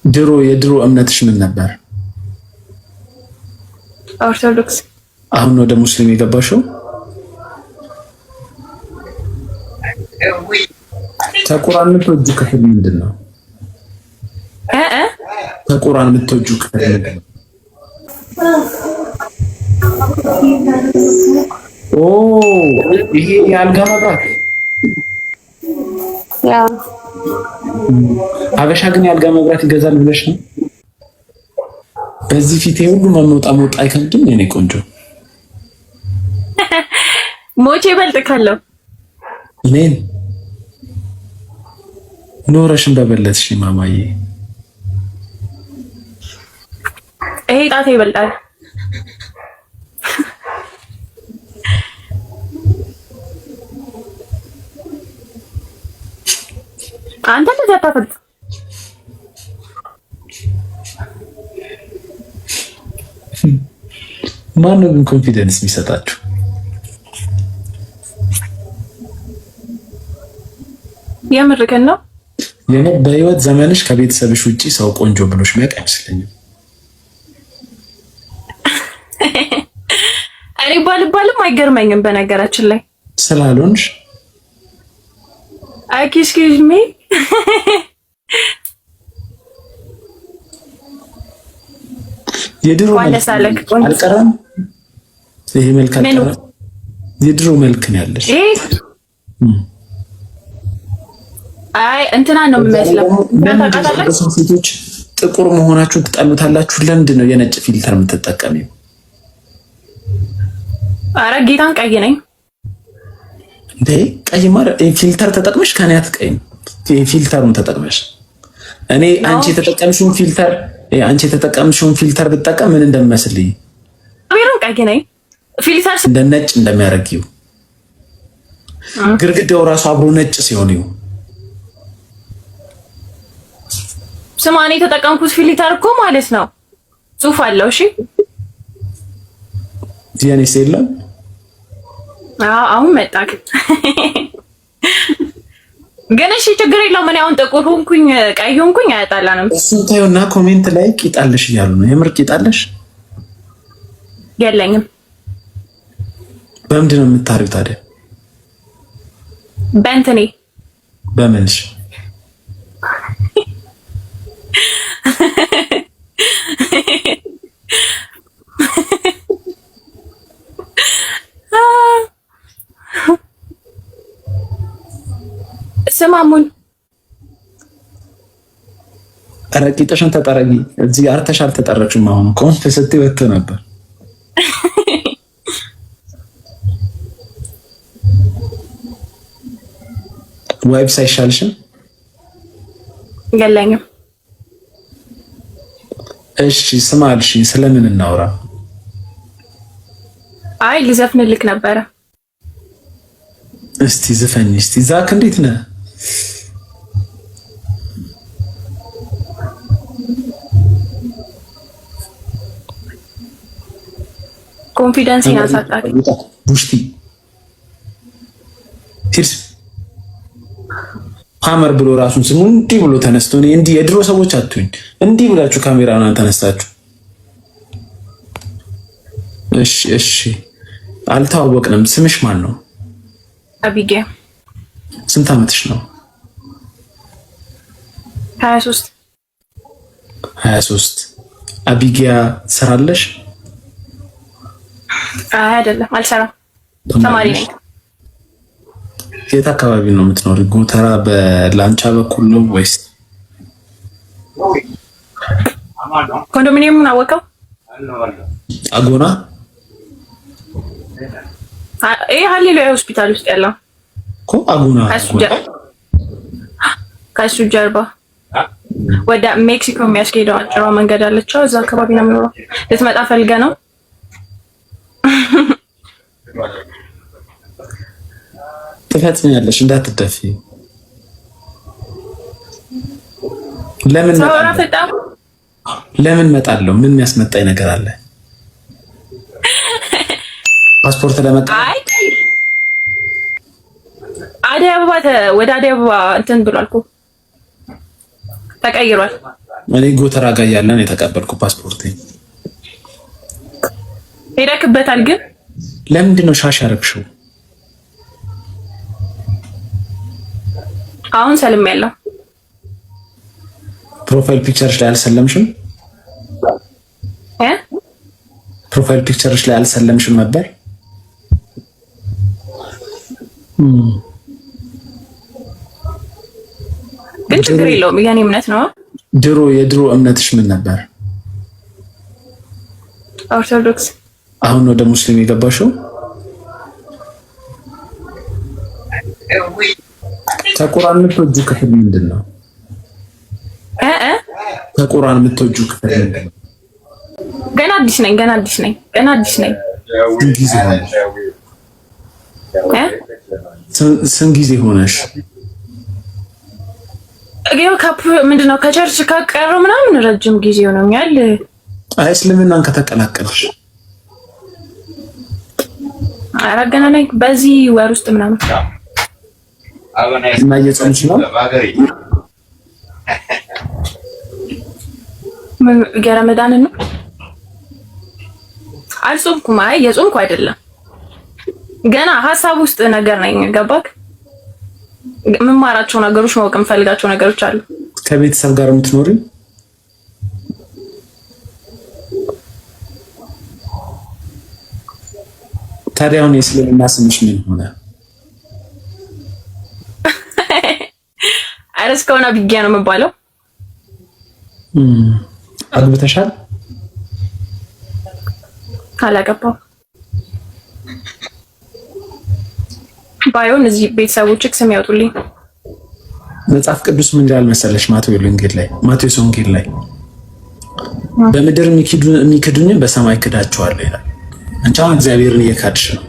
የድሮ እምነትሽ ምን ነበር? ኦርቶዶክስ። አሁን ወደ ሙስሊም የገባሽው? ከቁርአን የምትወጂው ክፍል ምንድን ነው? ከቁርአን የምትወጂው ክፍል ምንድን ነው? ኦ ይሄ የአልጋ መብራት። ያ ሀበሻ ግን የአልጋ መብራት ይገዛል ብለሽ ነው? በዚህ ፊቴ ሁሉ መሞጣ አይከብድም? የኔ ቆንጆ ሞቼ ይበልጥ ካለው እኔን ኖረሽን በበለጥሽ ማማዬ። ይሄ ጣቴ ይበልጣል። አንተ እንደዚህ አታፈጥ። ማነው ግን ኮንፊደንስ የሚሰጣችሁ? የምርክን ነው? የኔ በህይወት ዘመንሽ ከቤተሰብሽ ውጪ ሰው ቆንጆ ብሎሽ የሚያውቅ አይመስለኝም። እኔ ባልባልም አይገርመኝም በነገራችን ላይ ስላልሆንሽ። ኤክስኪውዝ ሚ የድሮ አልቀረም። ይሄ መልክ አልቀረም። የድሮ መልክ ነው ያለሽ። አይ እንትና ነው የሚመስለው። ሴቶች ጥቁር መሆናችሁን ትጠሉታላችሁ። ለምንድን ነው የነጭ ፊልተር የምትጠቀሚው? አረ ጌታን ቀይ ነኝ እንዴ? ቀይ ማለት ፊልተር ተጠቅመሽ ከኔ አትቀይም። ፊልተሩን ተጠቅመሽ እኔ አንቺ የተጠቀምሽውን ፊልተር ብጠቀም ምን እንደሚመስልኝ አቤሩን ቀይ ነኝ። ፊልተር እንደ ነጭ እንደሚያረጊው ግርግዳው ራሱ አብሮ ነጭ ሲሆን ይው ስማኔ የተጠቀምኩት ፊልተር እኮ ማለት ነው ጽሑፍ አለው። እሺ ዲያኔስ የለም። አሁን መጣክ ግን እሺ ችግር የለውም። እኔ አሁን ጥቁር ሆንኩኝ ቀይ ሆንኩኝ አያጣላንም። እሱን ታዩና ኮሜንት ላይ ቂጣለሽ እያሉ ነው። የምር ቂጣለሽ? የለኝም። በምንድን ነው የምታሪው ታዲያ? በእንትኔ በምንሽ? ስማሙን ረቂጥሽን ተጠረጊ። እዚህ አርተሽ አልተጠረቅሽም። አሁን ኮንፍ ስትይ ወጥቶ ነበር። ዋይብስ አይሻልሽም? የለኝም። እሺ ስማልሽ፣ ስለምን እናውራ? አይ ልዘፍንልክ ነበረ። እስቲ ዝፈኝ። እስቲ ዛክ እንዴት ነህ? ኮንፊደንስ ያሳጣል። ቡሽቲ ሂርስ ሀመር ብሎ ራሱን ስሙ እንዲህ ብሎ ተነስቶ እኔ እንዲህ የድሮ ሰዎች አትሁኝ እንዲህ ብላችሁ ካሜራውን ተነስታችሁ። እሺ አልተዋወቅንም። ስምሽ ማን ነው? አቢጊያ። ስንት ዓመትሽ ነው? 23 አቢጊያ ሰራለሽ? አይደለም አልሰራም። ተማሪ ነኝ። የት አካባቢ ነው የምትኖሪ? ጎተራ በላንቻ በኩል ነው ወይስ ኮንዶሚኒየሙን አወቀው? አጎና ይሄ ሃሌሉያ ሆስፒታል ውስጥ ያለው እኮ አጎና። ከሱ ጀርባ ወደ ሜክሲኮ የሚያስኬደው አጭሯ መንገድ አለችው። እዛ አካባቢ ነው የምኖረው። ልትመጣ ፈልገ ነው? ትፈጽሚያለሽ፣ እንዳትደፊ። ለምን መጣለሁ? ምን የሚያስመጣኝ ነገር አለ? ፓስፖርት ለመጣ አዲስ አበባ ወደ አዲስ አበባ እንትን ብሏል እኮ ተቀይሯል። እኔ ጎተራ ጋር ያለን የተቀበልኩ ፓስፖርት ሄደክበታል። ግን ለምንድን ነው ሻሽ ያረግሽው? አሁን ሰልም ያለው ፕሮፋይል ፒክቸርሽ ላይ አልሰለምሽም? ፕሮፋይል ፒክቸርሽ ላይ አልሰለምሽም ነበር? ግን ችግር የለውም። የኔ እምነት ነው። የድሮ እምነትሽ ምን ነበር? ኦርቶዶክስ። አሁን ወደ ሙስሊም የገባሽው? ከቁርአን የምትወጂው ክፍል ምንድን ነው? ከቁርአን የምትወጂው ክፍል ምንድን ነው? ገና አዲስ ነኝ። ስንት ጊዜ ሆነሽ? ምንድነው ከቸርች ካቀረው ምናምን ረጅም ጊዜ ሆኖኛል። አይ እስልምናን ከተቀላቀልሽ? ኧረ ገና ነኝ። በዚህ ወር ውስጥ ምናምን እና እየጾምሽ ነው? የረመዳን ነው። አልጾምኩም። አይ የጾምኩ አይደለም። ገና ሀሳብ ውስጥ ነገር ነኝ። ገባክ? የምማራቸው ነገሮች ማወቅ የምፈልጋቸው ነገሮች አሉ። ከቤተሰብ ጋር የምትኖሪ? ታዲያ አሁን የእስልምና ስምሽ ምን ሆነ? አረስ ከሆነ ቢጊያ ነው የምባለው። አግብተሻል? አላገባም። ባይሆን እዚህ ቤተሰቦችህ ስም ያወጡልኝ። መጽሐፍ ቅዱስ ምን ይላል መሰለሽ? ማቴዎስ ወንጌል ላይ በምድር የሚክዱኝን በሰማይ ክዳቸዋለሁ ይላል። አንቺ አሁን እግዚአብሔርን እየካድሽ ነው።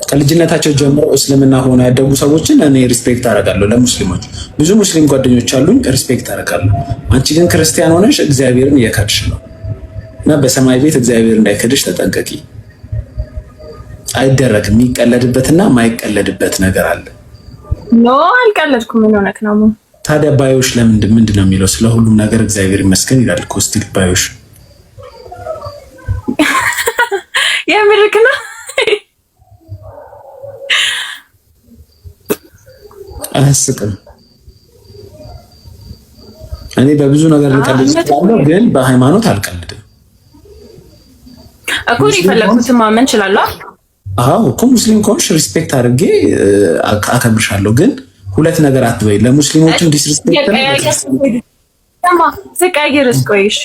ከልጅነታቸው ጀምሮ እስልምና ሆነ ያደጉ ሰዎችን እኔ ሪስፔክት አደርጋለሁ። ለሙስሊሞች ብዙ ሙስሊም ጓደኞች አሉኝ፣ ሪስፔክት አደርጋለሁ። አንቺ ግን ክርስቲያን ሆነሽ እግዚአብሔርን እየካድሽ ነው እና በሰማይ ቤት እግዚአብሔር እንዳይክድሽ ተጠንቀቂ። አይደረግም። የሚቀለድበትና ማይቀለድበት ነገር አለ። ኖ አልቀለድኩም። ምን ሆነክ ነው? ታዲያ ባዮሽ ምንድን ነው የሚለው? ስለ ሁሉም ነገር እግዚአብሔር ይመስገን ይላል እኮ ስቲል ባዮሽ። የምርክ ነው? አያስቅም። እኔ በብዙ ነገር ልቀልድ እችላለሁ፣ ግን በሃይማኖት አልቀልድም እኮ። የፈለኩት ማመን እችላለሁ። አዎ እኮ ሙስሊም ከሆንሽ ሪስፔክት አድርጌ አከብርሻለሁ። ግን ሁለት ነገር አትበይ። ለሙስሊሞችም ዲስሪስፔክት ስቀይርስ? ቆይሽ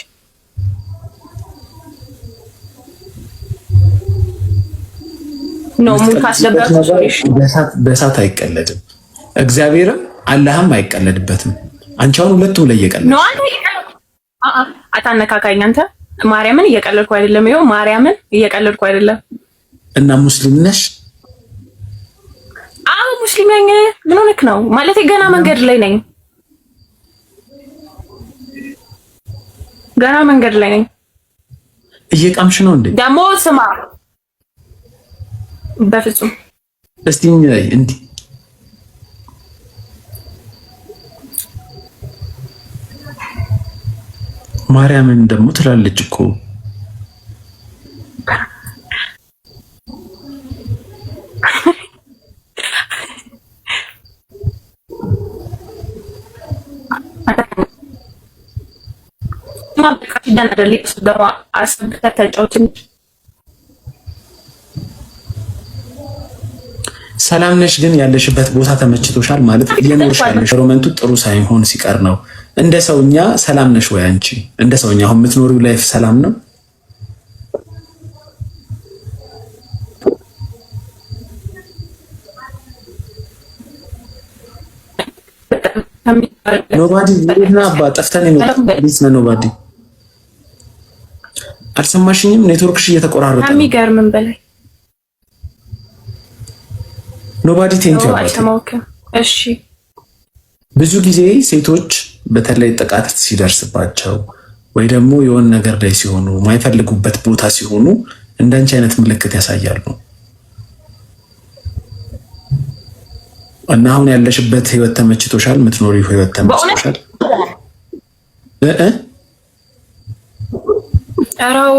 በእሳት አይቀለድም። እግዚአብሔርም አላህም አይቀለድበትም። አንቺ አሁን ሁለቱም ላይ እየቀለድሽ አታነካካኝ። አንተ ማርያምን እየቀለድኩ አይደለም። ይኸው ማርያምን እየቀለድኩ አይደለም። እና ሙስሊም ነሽ? አዎ ሙስሊም ነኝ። ምን ሆነክ ነው? ማለት ገና መንገድ ላይ ነኝ። እየቃምሽ ነው እንዴ? ደግሞ ስማ፣ በፍጹም እስቲ እንዲህ ማርያምን ደግሞ ትላለች እኮ። ሰላም ነሽ? ግን ያለሽበት ቦታ ተመችቶሻል? ማለት እየኖርሽ ያለሽ ሮመንቱ ጥሩ ሳይሆን ሲቀር ነው። እንደ ሰውኛ ሰላም ነሽ ወይ አንቺ? እንደ ሰውኛ አሁን የምትኖሪው ላይፍ ሰላም ነው? ኖባዲ እና አባ ጠፍተን ነው። ኖባዲ አልሰማሽኝም? ኔትወርክሽ እየተቆራረጠ ነው። ከሚገርምም በላይ ኖባዲ ቴንክ ዩ። እሺ ብዙ ጊዜ ሴቶች በተለይ ጥቃት ሲደርስባቸው ወይ ደግሞ የሆነ ነገር ላይ ሲሆኑ የማይፈልጉበት ቦታ ሲሆኑ እንዳንቺ አይነት ምልክት ያሳያሉ። እና አሁን ያለሽበት ህይወት ተመችቶሻል? የምትኖሪው ህይወት ተመችቶሻል? አራው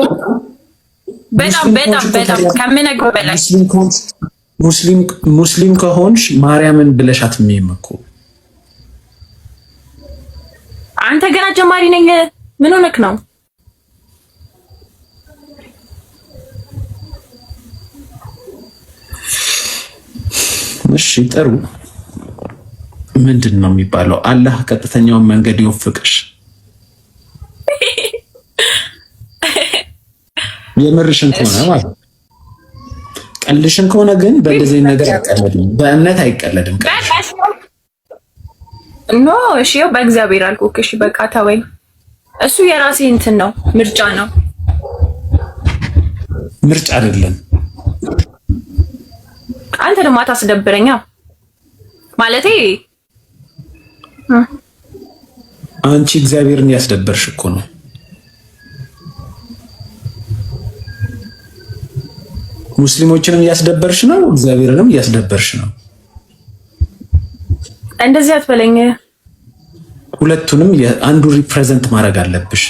በጣም ከምነግረው በላይ ሙስሊም ከሆንሽ ማርያምን ብለሽ አትመኝም እኮ። አንተ ገና ጀማሪ ነኝ። ምን ሆነክ ነው? እሺ ጥሩ። ምንድን ነው የሚባለው? አላህ ቀጥተኛውን መንገድ ይወፍቅሽ። የምርሽን ከሆነ ማለት ቀልሽን ከሆነ ግን በእንደዚህ ነገር አይቀለድም። በእምነት አይቀለድም። ኖ እሺ፣ በእግዚአብሔር አልኩህ። እሺ በቃ ተወኝ። እሱ የራሴ እንትን ነው፣ ምርጫ ነው። ምርጫ አይደለም። አንተ ደግሞ አታስደብረኛ ማለቴ። አንቺ እግዚአብሔርን ያስደበርሽ እኮ ነው። ሙስሊሞችንም እያስደበርሽ ነው፣ እግዚአብሔርንም እያስደበርሽ ነው። እንደዚህ አትበለኝ። ሁለቱንም አንዱ ሪፕሬዘንት ማድረግ አለብሽ።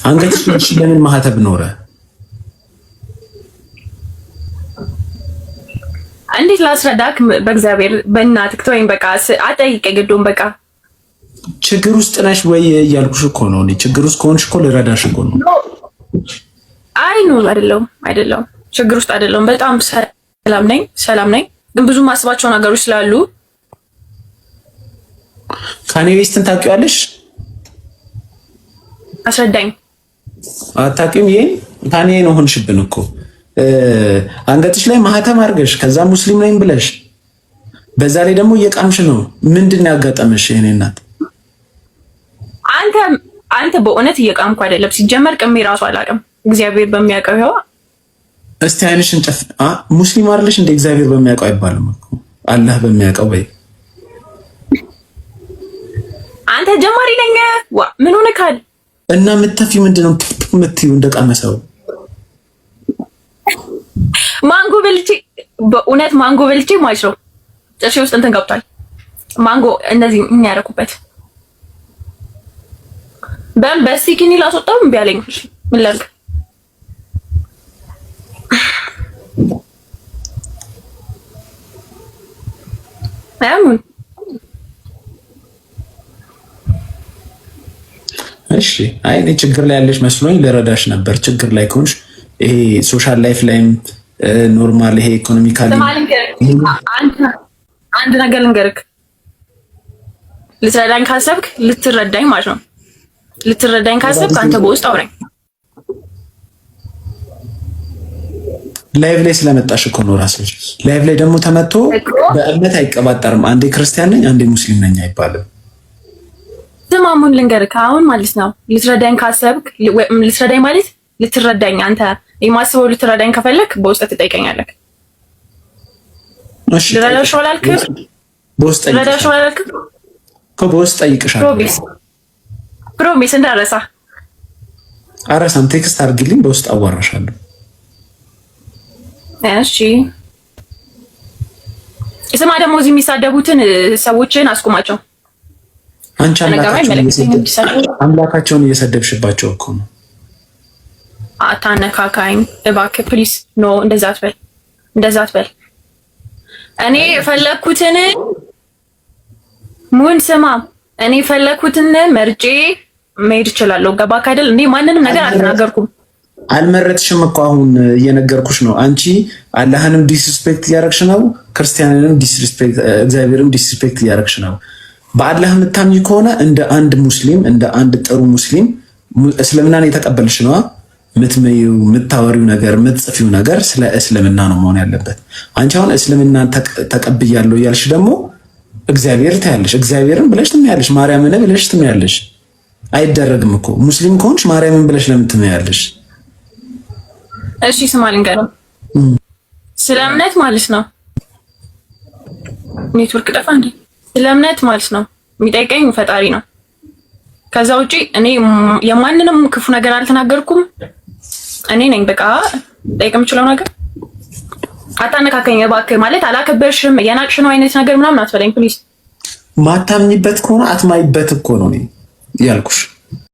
አንገትሽ ለምን ማህተብ ኖረ? እንዴት ላስረዳክ? በእግዚአብሔር በእናትህ ተወኝ። በቃ አጠይቀ ግዶን በቃ ችግር ውስጥ ነሽ ወይ እያልኩሽ እኮ ነው። እኔ ችግር ውስጥ ከሆንሽ እኮ ልረዳሽ እኮ ነው። አይ ኖ አይደለም፣ ችግር ውስጥ አይደለም። በጣም ሰላም ነኝ፣ ግን ብዙ ማስባቸው ነገሮች ስላሉ። ካኔ ዌስትን ታውቂዋለሽ? አስረዳኝ። አታውቂውም? ይሄን ካኔ ነው ሆንሽብን እኮ አንገትሽ ላይ ማህተም አድርገሽ ከዛ ሙስሊም ነኝ ብለሽ በዛ ላይ ደግሞ እየቃምሽ ነው። ምንድን ነው ያጋጠመሽ? የኔ እናት አንተ በእውነት እየቃምኩ አይደለም። ሲጀመር ቅሜ ራሱ አላውቅም። እግዚአብሔር በሚያውቀው ይኸው። እስቲ አይንሽን ጨፍ። ሙስሊም አይደለሽ እንደ እግዚአብሔር በሚያውቀው አይባልም እኮ አላህ በሚያውቀው በይ። አንተ ጀማሪ ነኝ። ምን ሆነካል? እና ምትፊ ምንድነው የምትይው? እንደቃመሰው ማንጎ በልቼ በእውነት ማንጎ በልቼ ማለት ነው። ጥርሴ ውስጥ እንትን ገብቷል። ማንጎ እነዚህ ምን ያደረኩበት በስቲኪኒ ላስወጣው እምቢ አለኝ። ምን ላድርግ? አሁን እሺ፣ አይ እኔ ችግር ላይ ያለሽ መስሎኝ ልረዳሽ ነበር። ችግር ላይ ከሆንሽ ይሄ ሶሻል ላይፍ ላይም ኖርማል ይሄ ኢኮኖሚካሊ አንድ ነገር ልንገርክ። ልትረዳኝ ካሰብክ ልትረዳኝ ማለት ነው። ልትረዳኝ ካሰብክ አንተ በውስጥ አውራኝ። ላይቭ ላይ ስለመጣሽ እኮ ነው ራስሽ። ላይቭ ላይ ደግሞ ተመቶ በእምነት አይቀባጠርም። አንዴ ክርስቲያን ነኝ አንዴ ሙስሊም ነኝ አይባልም። ዝማሙን ልንገርክ አሁን ማለት ነው። ልትረዳኝ ካሰብክ ልትረዳኝ ማለት ልትረዳኝ አንተ የማስበው ልትረዳኝ ከፈለክ በውስጥ ትጠይቀኛለህ። እሺ ልረዳሽ ወላልክ በውስጥ ልረዳሽ ወላልክ በውስጥ ጠይቅሻለሁ። ፕሮሚስ እንዳረሳ አረሳም። ቴክስት አድርግልኝ በውስጥ አዋራሻለሁ። እሺ ስማ፣ ደግሞ እዚህ የሚሳደቡትን ሰዎችን አስቁማቸው። አንቺ አምላካቸውን እየሰደብሽባቸው እኮ ነው። አታነካካኝ እባክህ ፕሊስ። ኖ እንደዛ አትበል። እኔ ፈለኩትን ሙን ስማ፣ እኔ ፈለኩትን መርጬ መሄድ እችላለሁ። ገባክ አይደል? እንዴ ማንንም ነገር አልተናገርኩም። አልመረጥሽም እኮ አሁን እየነገርኩሽ ነው። አንቺ አላህንም ዲስሪስፔክት እያደረግሽ ነው፣ ክርስቲያንንም ዲስሪስፔክት፣ እግዚአብሔርም ዲስሪስፔክት እያደረግሽ ነው። በአላህ የምታምኚ ከሆነ እንደ አንድ ሙስሊም እንደ አንድ ጥሩ ሙስሊም እስልምናን የተቀበልሽ ነዋ። የምትመይው የምታወሪው ነገር የምትጽፊው ነገር ስለ እስልምና ነው መሆን ያለበት። አንቺ አሁን እስልምናን ተቀብያለሁ እያልሽ ደግሞ እግዚአብሔር ታያለሽ። እግዚአብሔርን ብለሽ ትመያለሽ፣ ማርያምን ብለሽ ትመያለሽ። አይደረግም እኮ ሙስሊም ከሆንሽ ማርያምን ብለሽ ለምን ትመያለሽ? እሺ ስማ ልንገርህ፣ ስለ እምነት ማለት ነው። ኔትወርክ ጠፋ እንዴ? ስለ እምነት ማለት ነው የሚጠይቀኝ ፈጣሪ ነው። ከዛ ውጪ እኔ የማንንም ክፉ ነገር አልተናገርኩም። እኔ ነኝ በቃ ጠይቅ የምችለው ነገር። አታነካከኝ እባክህ። ማለት አላከበርሽም የናቅሽ ነው አይነት ነገር ምናምን አትበለኝ ፕሊዝ። ማታምኝበት ከሆነ አትማይበት እኮ ነው ያልኩሽ።